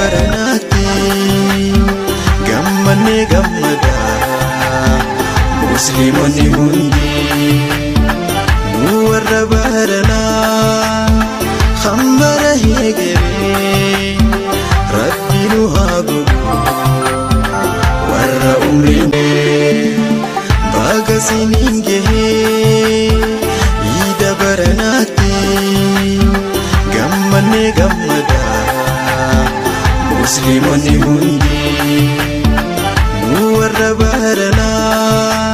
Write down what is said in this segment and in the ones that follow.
baranatti gammanne gammada musliimonni hundi nu warra baranaa khambara heegere rabbi nu haa godhu warra umriin baga siniin gahee iida baranatti gammanne gammada musliimonni hundi nu warra baranaa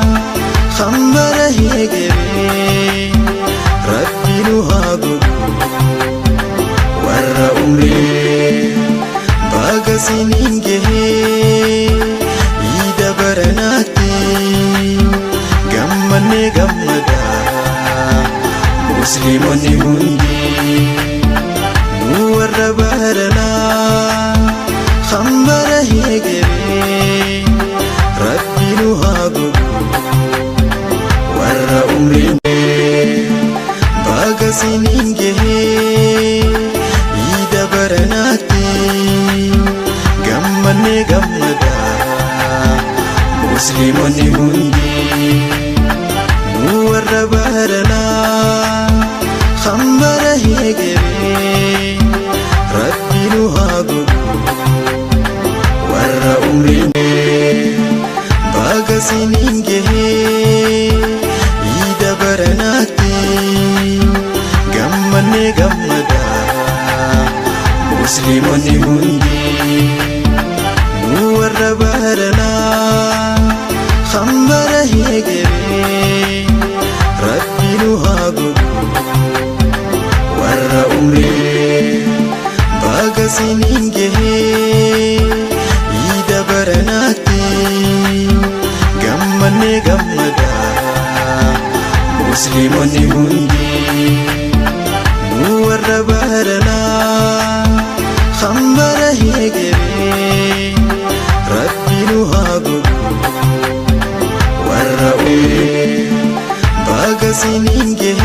khambara heegere rabbi nu haa godhu warra umriin baga siniin gahee iida baranatti gammanne gammada musliimonni hundi nu warra baranaa khambara heegere rabbi nu haa godhu warra umriin baga siniin gahee iida baranatti gammanne gammada musliimonni hundi nu warra baranaa khambara heegere rabbi nu haa godhu warra umriin baga siniin gahee iida baranatti gammanne gammada musliimonni hundi nu warra baranaa khambara heegere rabbi nu haa godhu warra umriin baga siniin gahee iida baranatti gammanne gammada musliimonni hundi nu warra baranaa khambara heegere rabbi nu haa godhu warra umriin baga siniin gahee